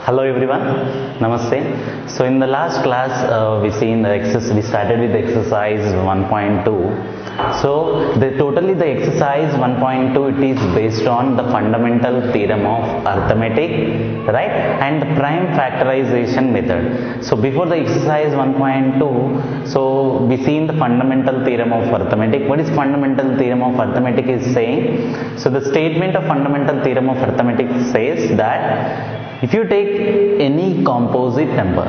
Hello everyone, Namaste. So in the last class we started with exercise 1.2. So the exercise 1.2 it is based on the fundamental theorem of arithmetic, right, and the prime factorization method. So before the exercise 1.2, so we seen the fundamental theorem of arithmetic. What is fundamental theorem of arithmetic is saying? So the statement of fundamental theorem of arithmetic says that if you take any composite number,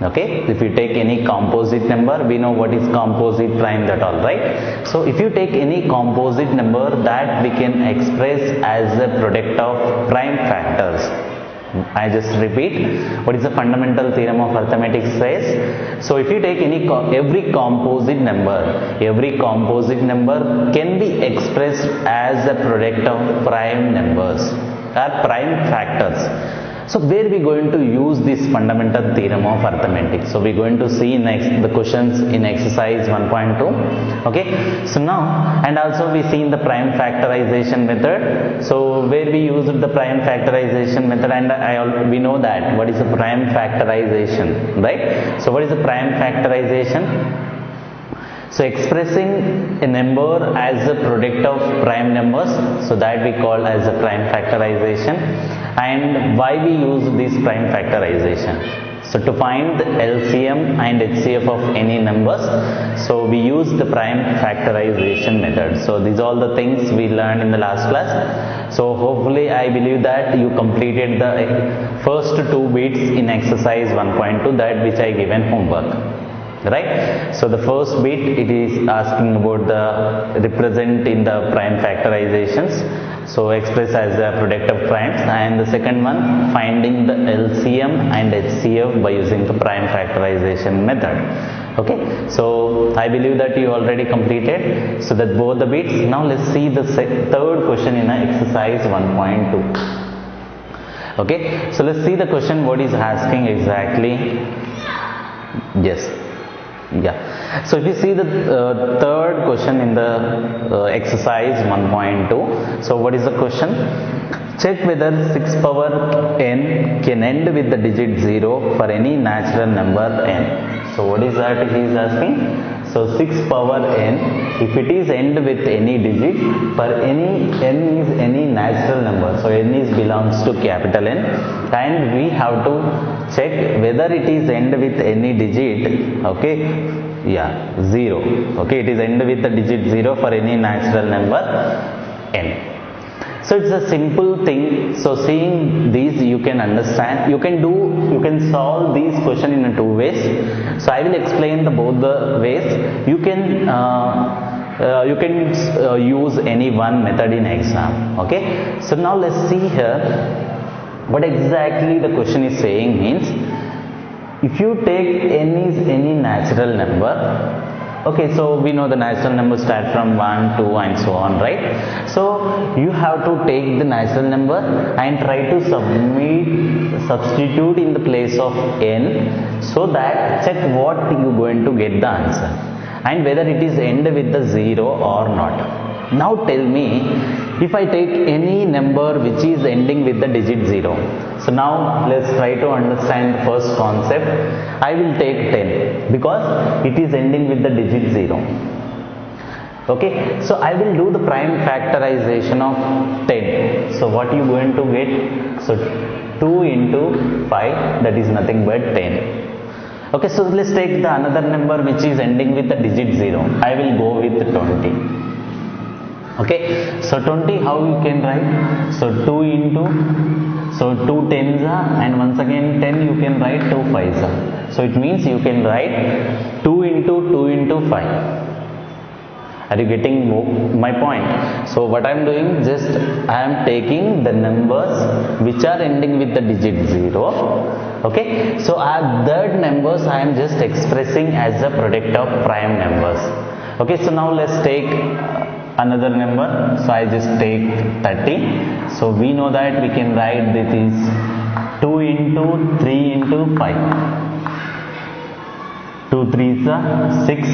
okay, if you take any composite number, we know what is composite prime, that all, right? So if you take any composite number that we can express as a product of prime factors. I just repeat, what is the fundamental theorem of arithmetic says? So if you take every composite number can be expressed as a product of prime numbers or prime factors. So where we going to use this fundamental theorem of arithmetic? So we are going to see next the questions in exercise 1.2. Okay. So now, and also we seen the prime factorization method. So where we used the prime factorization method, and we know that what is the prime factorization, right? So what is the prime factorization? So expressing a number as a product of prime numbers, so that we call as a prime factorization. And why we use this prime factorization? So to find the LCM and HCF of any numbers, so we use the prime factorization method. So these are all the things we learned in the last class. So hopefully I believe that you completed the first two bits in exercise 1.2, that which I given homework. Right. So the first bit it is asking about the represent in the prime factorizations, so express as a product of primes, and the second one finding the LCM and HCF by using the prime factorization method. Okay, so I believe that you already completed, so that both the bits. Now let's see the third question in exercise 1.2. okay, so let's see the question what is asking exactly. Yes. Yeah, so if you see the third question in the exercise 1.2, so what is the question? Check whether 6 power n can end with the digit 0 for any natural number n. So what is that he is asking? So 6 power n, if it is end with any digit, for any n is any natural number, so n is belongs to capital N, and we have to check whether it is end with any digit, okay, yeah, 0, okay, it is end with the digit 0 for any natural number n. So it's a simple thing. So seeing these you can understand, you can solve these question in two ways. So I will explain both the ways. You can use any one method in exam. Okay. So now let's see here what exactly the question is saying means. If you take n is any natural number, okay, so we know the natural numbers start from 1, 2 and so on, right? So you have to take the natural number and try to substitute in the place of n, so that check what you going to get the answer and whether it is end with the 0 or not. Now tell me, if I take any number which is ending with the digit 0. So now let's try to understand the first concept. I will take 10 because it is ending with the digit 0. Okay, so I will do the prime factorization of 10. So what you going to get? So 2 into 5, that is nothing but 10. Okay, so let's take the another number which is ending with the digit 0. I will go with 20. Okay, so 20 how you can write? So 2 into, so 2 tens are, and once again 10 you can write 2 5s are. So it means you can write 2 into 5. Are you getting my point? So what I am doing, just I am taking the numbers which are ending with the digit 0. Okay, so that numbers I am just expressing as a product of prime numbers. Okay, so now let's take another number. So I just take 30. So we know that we can write this is 2 into 3 into 5. 2 3s are 6,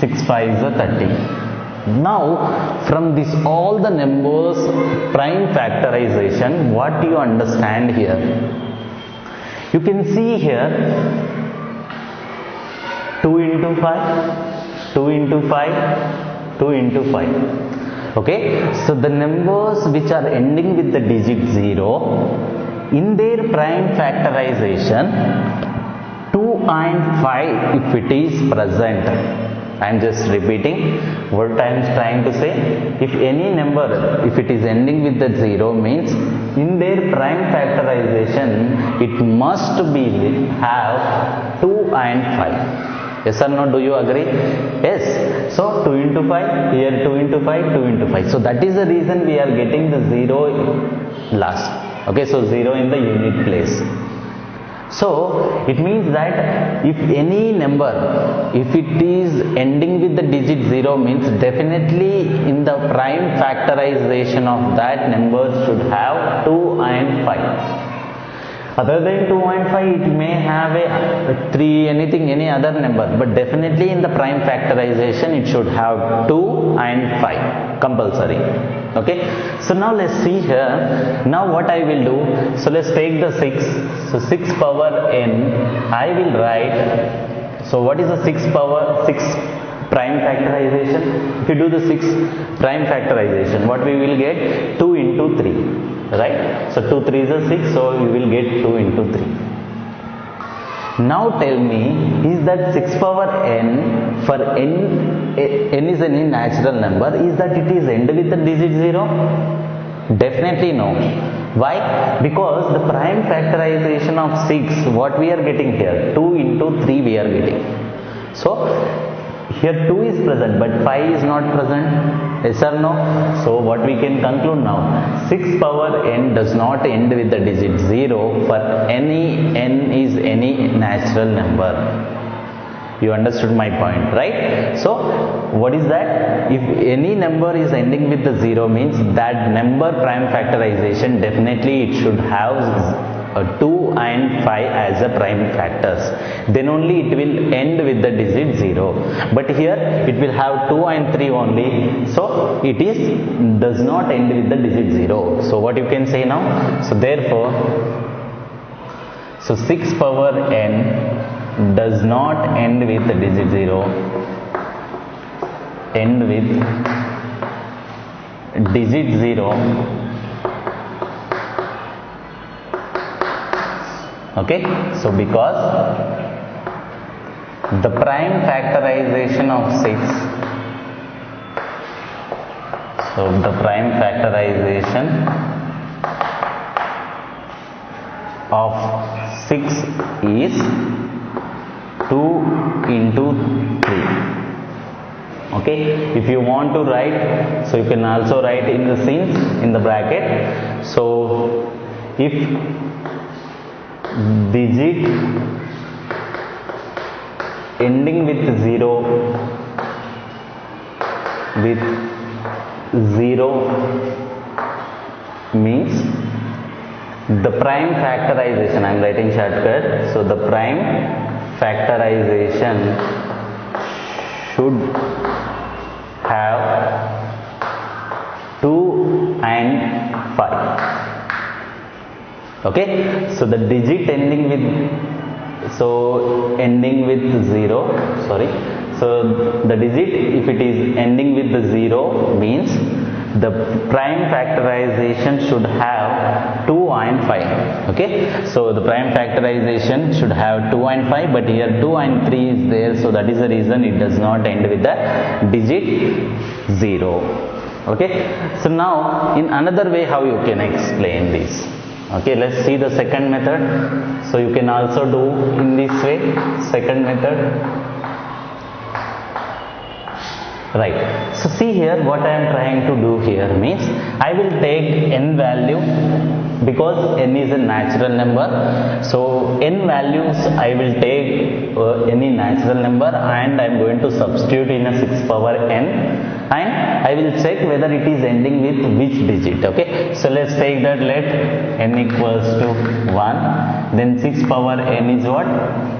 6 5s are 30. Now from this all the numbers prime factorization, what you understand here? You can see here 2 into 5, 2 into 5, 2 into 5. Okay, so the numbers which are ending with the digit 0, in their prime factorization, 2 and 5 if it is present. I am just repeating what I am trying to say. If any number, if it is ending with the 0, means in their prime factorization, it must be have 2 and 5. Yes or no? Do you agree? Yes. So 2 into 5, here 2 into 5, 2 into 5. So that is the reason we are getting the 0 last. Okay, so 0 in the unit place. So it means that if any number, if it is ending with the digit 0, means definitely in the prime factorization of that number should have 2 and 5. Other than 2 and 5, it may have a 3, anything, any other number, but definitely in the prime factorization it should have 2 and 5 compulsory. Okay, so now let's see here. Now what I will do, so let's take the 6. So 6 power n, I will write, so what is the 6 power 6 prime factorization? If you do the 6 prime factorization, what we will get? 2 into 3, right? So 2 3 is a 6, so you will get 2 into 3. Now tell me, is that 6 power n, for n is any natural number, is that it is end with the digit 0? Definitely no. Why? Because the prime factorization of 6, what we are getting here? 2 into 3 we are getting. So here 2 is present, but 5 is not present. Yes or no? So what we can conclude now? 6 power n does not end with the digit 0 for any n is any natural number. You understood my point, right? So what is that? If any number is ending with the 0, means that number prime factorization, definitely it should have 2 and 5 as a prime factors. Then only it will end with the digit 0. But here it will have 2 and 3 only. So it does not end with the digit 0. So what you can say now? So therefore, so 6 power n does not end with the digit 0, end with digit 0. Okay, so because the prime factorization of 6, so the prime factorization of 6 is 2 into 3. Okay, if you want to write, so you can also write in the scenes in the bracket. So if digit ending with 0 means the prime factorization, I am writing shortcut, so the prime factorization should have 2 and 5. Okay, so the digit ending with 0, sorry, so the digit, if it is ending with the 0, means the prime factorization should have 2 and 5. Okay, so the prime factorization should have 2 and 5, but here 2 and 3 is there, so that is the reason it does not end with the digit 0. Okay, so now in another way, how you can explain this? Okay, let's see the second method. So you can also do in this way, second method. Right, so see here what I am trying to do here means I will take n value, because n is a natural number, so n values I will take any natural number and I am going to substitute in a 6 power n, and I will check whether it is ending with which digit. Okay, so let's take that, let n equals to 1, then 6 power n is what?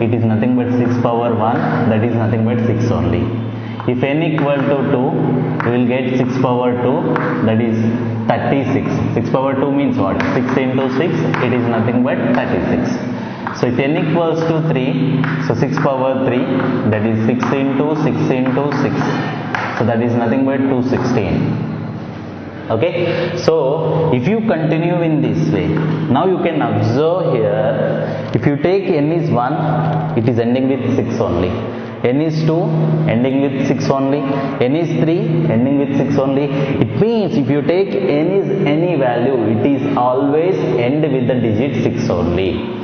It is nothing but 6 power 1, that is nothing but 6 only. If n equal to 2, we will get 6 power 2, that is 36. 6 power 2 means what? 6 into 6, it is nothing but 36. So if n equals to 3, so 6 power 3, that is 6 into 6 into 6. So that is nothing but 216. Okay, so if you continue in this way, now you can observe here, if you take n is 1, it is ending with 6 only. N is 2, ending with 6 only. N is 3, ending with 6 only. It means if you take n is any value, it is always end with the digit 6 only.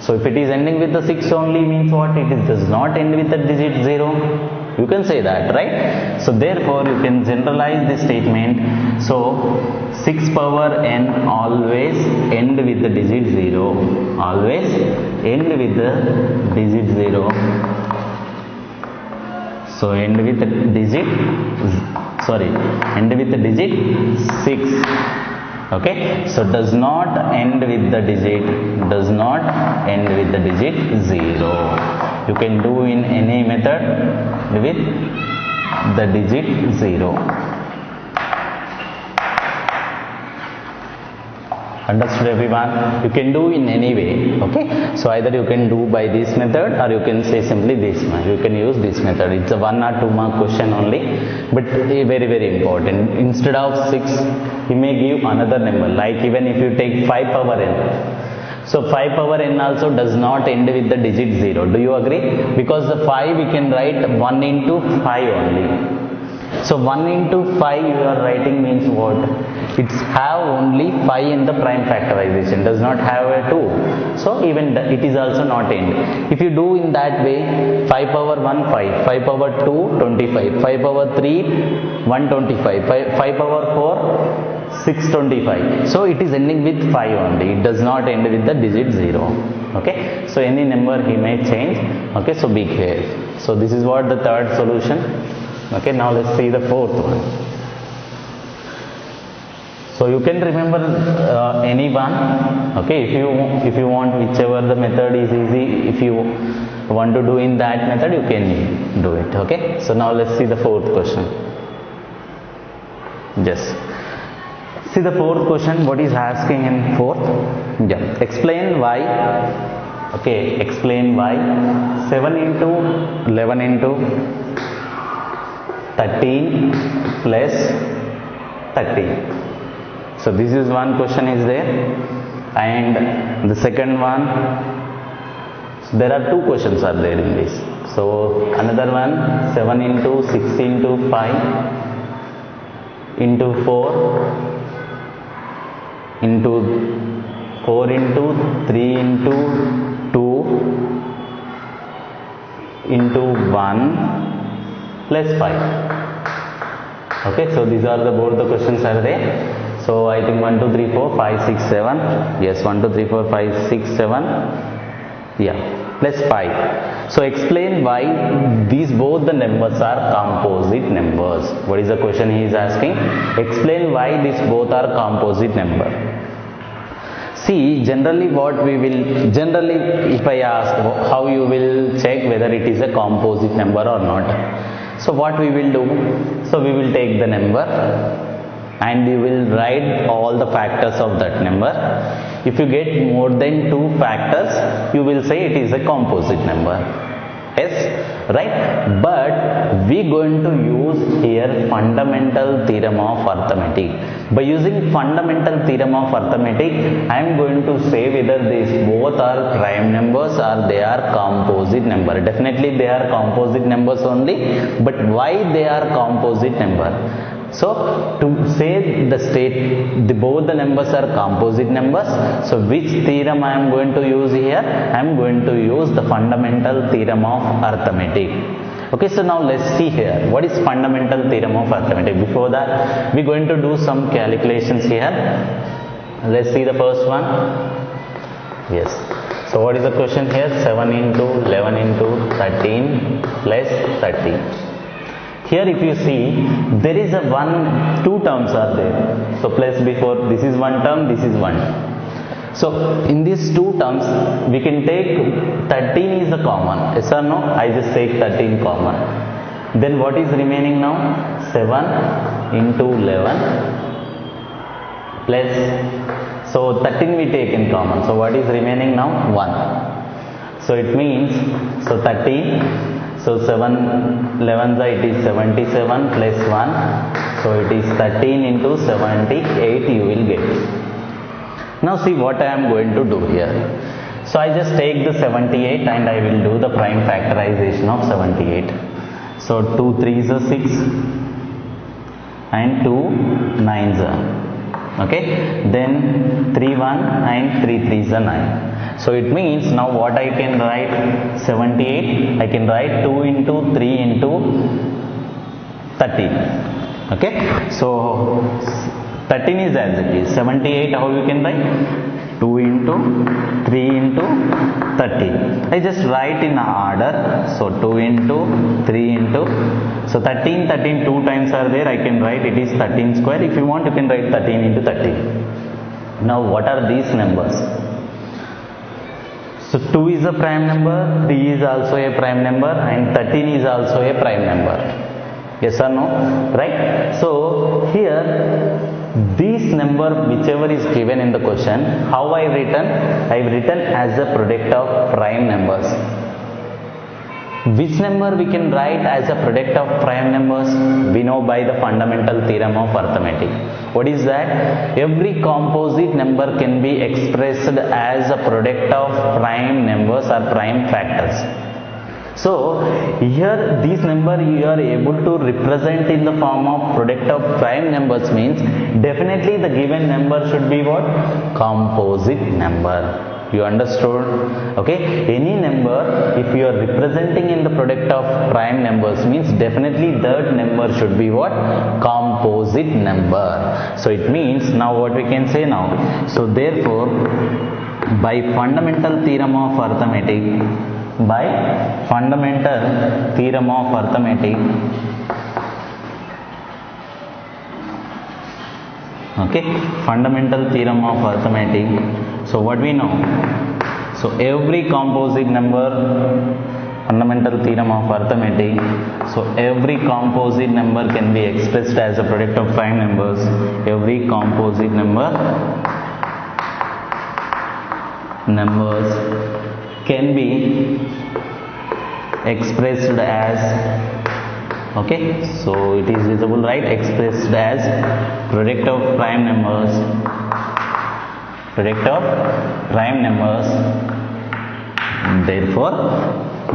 So if it is ending with the 6 only, means what? It is, does not end with the digit 0. You can say that, right? So therefore you can generalize this statement. So 6 power n always end with the digit 0. Always end with the digit 0. So end with the digit, end with the digit 6. Okay, so does not end with the digit, does not end with the digit 0. You can do in any method with the digit 0. Understood everyone? You can do in any way. Okay, so either you can do by this method or you can say simply this one. You can use this method. It's a 1 or 2 mark question only, but very very important. Instead of 6, he may give another number, like even if you take 5 power n. So 5 power n also does not end with the digit 0. Do you agree? Because the 5 we can write 1 into 5 only. So 1 into 5 you are writing means what? It's have only 5 in the prime factorization, does not have a 2. So even it is also not end. If you do in that way, 5 power 1 5, 5 power 2 25, 5 power 3 125, 5 power 4 625. So it is ending with 5 only. It does not end with the digit 0. Okay, so any number he may change. Okay, so be careful. So this is what the third solution. Okay, now let's see the fourth one. So you can remember any one. Okay, if you want, whichever the method is easy, if you want to do in that method, you can do it. Okay, so now let's see the fourth question. Yes, see the fourth question, what is asking in fourth? Yeah, explain why. Okay, explain why 7 into 11 into 13 plus 13. So this is one question is there, and the second one, so there are two questions are there in this. So another one, 7 into 6 into 5 into 4 into 4 into 3 into 2 into 1 plus 5. Okay, so these are the both the questions are there. So I think 1 2 3 4 5 6 7. Yes, 1 2 3 4 5 6 7. Yeah, plus 5. So explain why these both the numbers are composite numbers. What is the question he is asking? Explain why these both are composite number. See, generally what we will, generally if I ask how you will check whether it is a composite number or not. So what we will do? So we will take the number and you will write all the factors of that number. If you get more than 2 factors, you will say it is a composite number. Yes, right? But we going to use here fundamental theorem of arithmetic. By using fundamental theorem of arithmetic, I am going to say whether these both are prime numbers or they are composite number. Definitely they are composite numbers only, but why they are composite number? So to say both the numbers are composite numbers, so which theorem I am going to use here? I am going to use the fundamental theorem of arithmetic. Okay, so now let's see here what is fundamental theorem of arithmetic. Before that, we are going to do some calculations here. Let's see the first one. Yes, so what is the question here? 7 into 11 into 13 plus 13. Here if you see, there is two terms are there. So plus before, this is one term, this is one. So in these two terms, we can take 13 is a common. Yes or no? I just take 13 common. Then what is remaining now? 7 into 11 plus. So 13 we take in common. So what is remaining now? 1. So it means, so 13, so 7 11 it is 77 plus 1, so it is 13 into 78 you will get. Now see what I am going to do here. So I just take the 78 and I will do the prime factorization of 78. So 2 3s are 6 and 2 9s are, okay, then 3 1 and 3 3s are 9. So it means now what I can write, 78 I can write 2 into 3 into 13, okay. So 13 is as it is, 78 how you can write, 2 into 3 into 13. I just write in order. So 2 into 3 into, so 13 2 times are there, I can write it is 13 square. If you want you can write 13 into 13. Now what are these numbers? So 2 is a prime number, 3 is also a prime number, and 13 is also a prime number. Yes or no? Right? So here this number whichever is given in the question, how I written? I have written as a product of prime numbers. Which number we can write as a product of prime numbers? We know by the fundamental theorem of arithmetic. What is that? Every composite number can be expressed as a product of prime numbers or prime factors. So here this number you are able to represent in the form of product of prime numbers, means definitely the given number should be what? Composite number. You understood? Okay, any number if you are representing in the product of prime numbers, means definitely that number should be what? Composite number. So it means now what we can say now, so therefore by fundamental theorem of arithmetic, okay, fundamental theorem of arithmetic, so what we know, so every composite number, fundamental theorem of arithmetic, so every composite number can be expressed as a product of prime numbers. Every composite numbers can be expressed as, okay, so it is visible, right? Expressed as product of prime numbers, therefore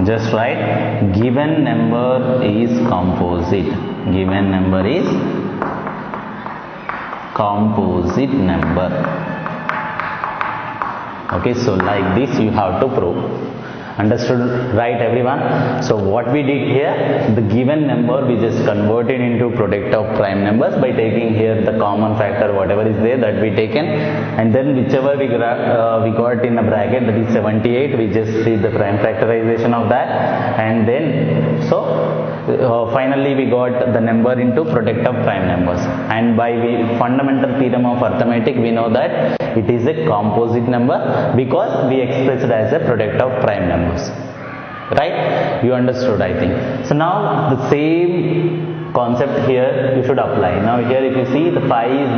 just write given number is composite, number. Okay, so like this you have to prove. Understood, right everyone? So what we did here, the given number we just converted into product of prime numbers by taking here the common factor whatever is there that we taken, and then whichever we got in a bracket, that is 78, we just see the prime factorization of that, and then so finally we got the number into product of prime numbers. And by fundamental theorem of arithmetic we know that it is a composite number because we expressed it as a product of prime numbers, right? You understood, I think. So now the same concept here you should apply. Now here if you see the 5 is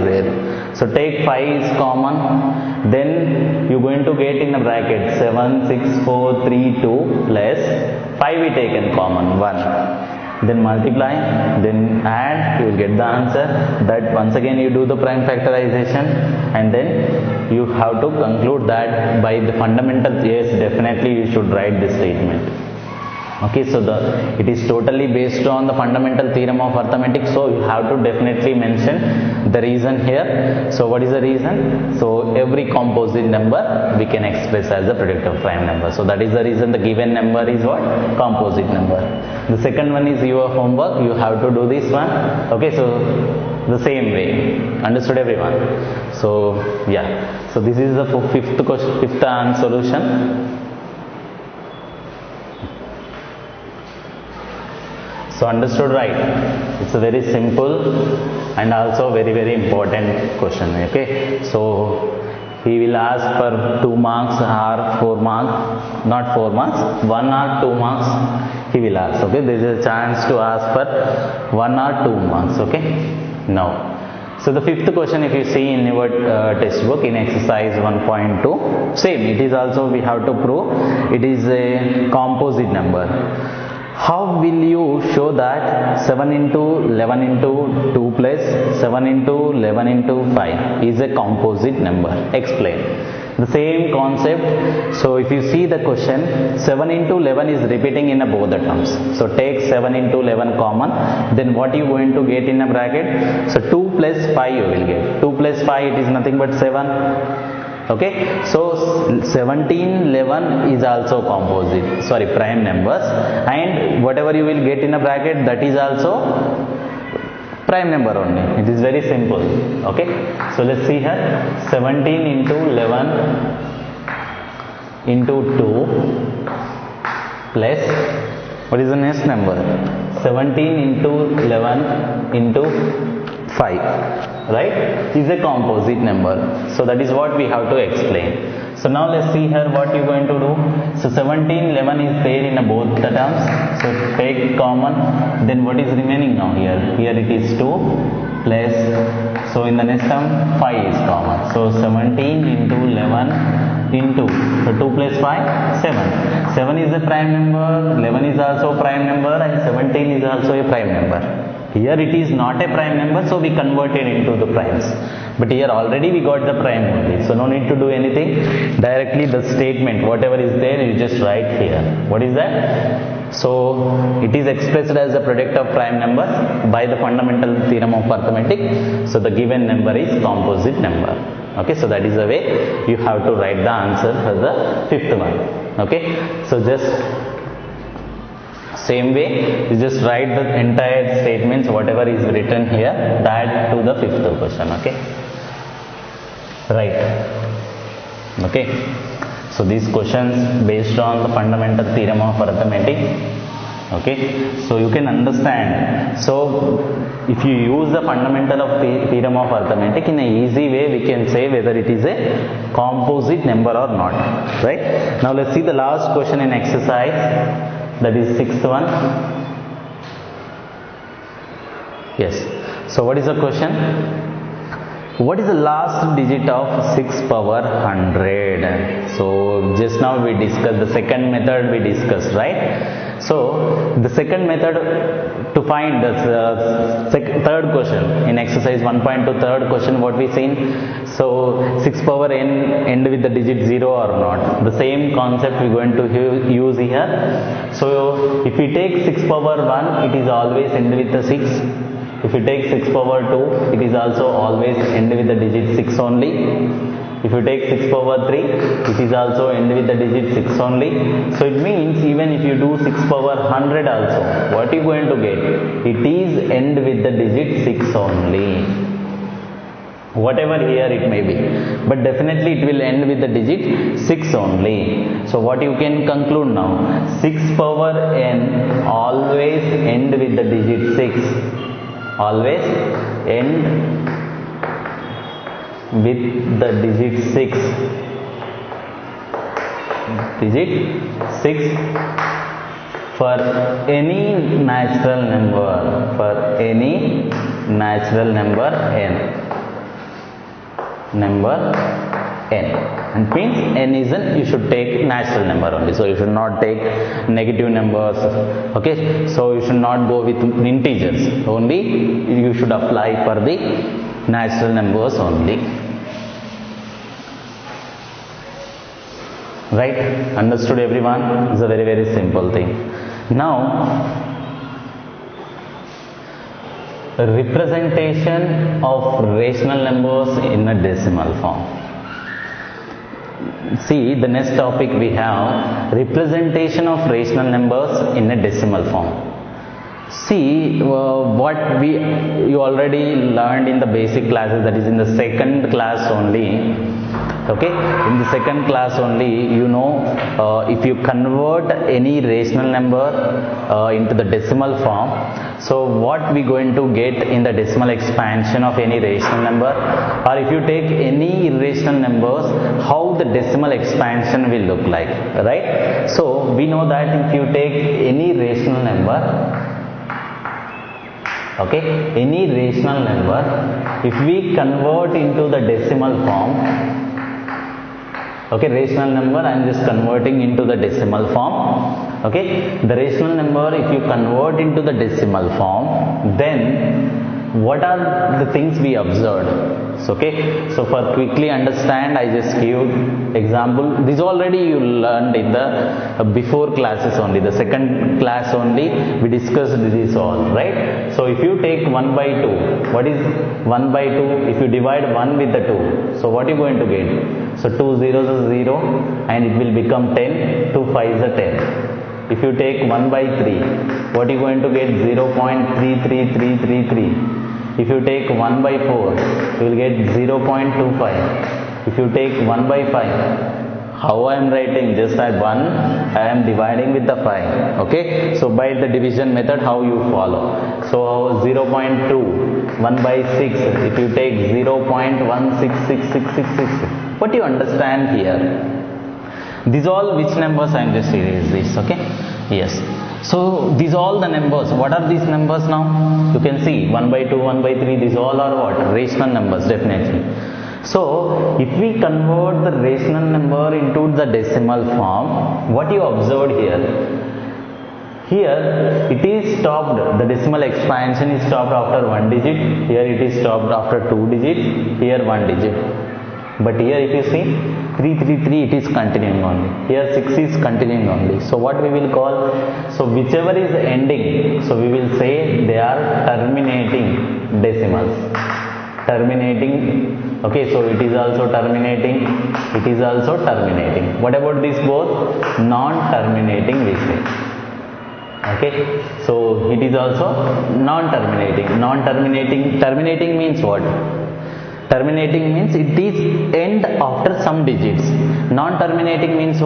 there, so take 5 is common, then you're going to get in a bracket 7 6 4 3 2 plus 5 we taken common 1, then multiply, then add, you will get the answer. That once again you do the prime factorization, and then you have to conclude that by the fundamental, yes, definitely you should write this statement. Okay, so it is totally based on the fundamental theorem of arithmetic, so you have to definitely mention the reason here. So what is the reason? So every composite number we can express as a product of prime number. So that is the reason the given number is what? Composite number. The second one is your homework, you have to do this one. Okay, so the same way. Understood everyone? So yeah, so this is the fifth solution. So understood, right? It's a very simple and also very important question. Okay, so he will ask for 2 marks or 4 marks, not 4 marks, 1 or 2 marks he will ask. Okay, there is a chance to ask for 1 or 2 marks. Okay, now So the fifth question, if you see in your textbook in exercise 1.2, same, it is also we have to prove it is a composite number. How will you show that 7 into 11 into 2 plus 7 into 11 into 5 is a composite number? Explain. The same concept. So if you see the question, 7 into 11 is repeating in both the terms. So take 7 into 11 common, then what you going to get in a bracket? So 2 plus 5 you will get. 2 plus 5 it is nothing but 7. Okay, so 17, 11 is also composite, sorry, prime numbers, and whatever you will get in a bracket, that is also prime number only. It is very simple. Okay, so let's see here, 17 into 11 into 2 plus, what is the next number? 17 into 11 into 5, right, is a composite number. So that is what we have to explain. So now let's see here what you are going to do. So 17, 11 is there in both the terms. So take common. Then what is remaining now here? Here it is 2 plus. So in the next term 5 is common. So 17 into 11 into. So 2 plus 5, 7. 7 is a prime number. 11 is also a prime number, and 17 is also a prime number. Here it is not a prime number, so we converted into the primes. But here already we got the prime only, so no need to do anything. Directly the statement, whatever is there, you just write here. What is that? So it is expressed as a product of prime numbers by the fundamental theorem of arithmetic. So the given number is composite number. Okay, so that is the way you have to write the answer for the fifth one. Okay, so just same way, you just write the entire statements, whatever is written here, that to the fifth question. Okay, right. Okay, so these questions based on the fundamental theorem of arithmetic. Okay, so you can understand. So if you use the fundamental of theorem of arithmetic in an easy way, we can say whether it is a composite number or not. Right. Now let's see the last question in exercise. That is sixth one. Yes. So what is the question? What is the last digit of 6 power 100? So just now we discussed the second method we discussed, right? So the second method to find the third question in exercise 1.2, third question, what we seen. So 6 power n end with the digit 0 or not. The same concept we are going to use here. So if we take 6 power 1, it is always end with the 6. If you take 6 power 2, it is also always end with the digit 6 only. If you take 6 power 3, it is also end with the digit 6 only. So it means even if you do 6 power 100 also, what are you going to get? It is end with the digit 6 only. Whatever here it may be. But definitely it will end with the digit 6 only. So what you can conclude now? 6 power n always end with the digit 6. Always end with the digit 6. Digit 6 for any natural number. For any natural number n. Number n. And means n is an, you should take natural number only. So you should not take negative numbers. Okay, so you should not go with integers. Only you should apply for the natural numbers only. Right? Understood everyone? It's a very, very simple thing. Now, representation of rational numbers in a decimal form. See, the next topic we have representation of rational numbers in a decimal form. See, what you already learned in the basic classes, that is in the second class only. Okay, in the second class only, you know, if you convert any rational number into the decimal form, so what we going to get in the decimal expansion of any rational number, or if you take any irrational numbers, how the decimal expansion will look like, right? So we know that if you take any rational number, Okay, any rational number, if we convert into the decimal form, okay, rational number I am just converting into the decimal form. Okay, the rational number, if you convert into the decimal form, then what are the things we observed? So, okay, so for quickly understand, I just give example. This already you learned in the before classes only, the second class only we discussed this all, right? So if you take 1 by 2, what is 1 by 2? If you divide 1 with the 2, so what are you going to get? So 2 zeros is 0 and it will become 10, 2 5 is 10. If you take 1 by 3, what are you going to get? 0.33333. If you take 1 by 4, you will get 0.25. If you take 1 by 5, how I am writing? Just at 1, I am dividing with the 5. Okay, so by the division method, how you follow? So 0.2, 1 by 6, if you take 0.166666, what do you understand here? These all which numbers I am just erase this, okay? Yes. So these all the numbers, what are these numbers now? You can see 1 by 2, 1 by 3, these all are what? Rational numbers, definitely. So if we convert the rational number into the decimal form, what you observed here? Here it is stopped, the decimal expansion is stopped after 1 digit, here it is stopped after 2 digits, here 1 digit. But here if you see 333, it is continuing only. Here 6 is continuing only. So what we will call? So whichever is ending, so we will say they are terminating decimals. Terminating. Okay, so it is also terminating. It is also terminating. What about these both? Non-terminating we say. Okay, so it is also non-terminating. Non-terminating. Terminating means what? Terminating means it is end after some digits. Non-terminating means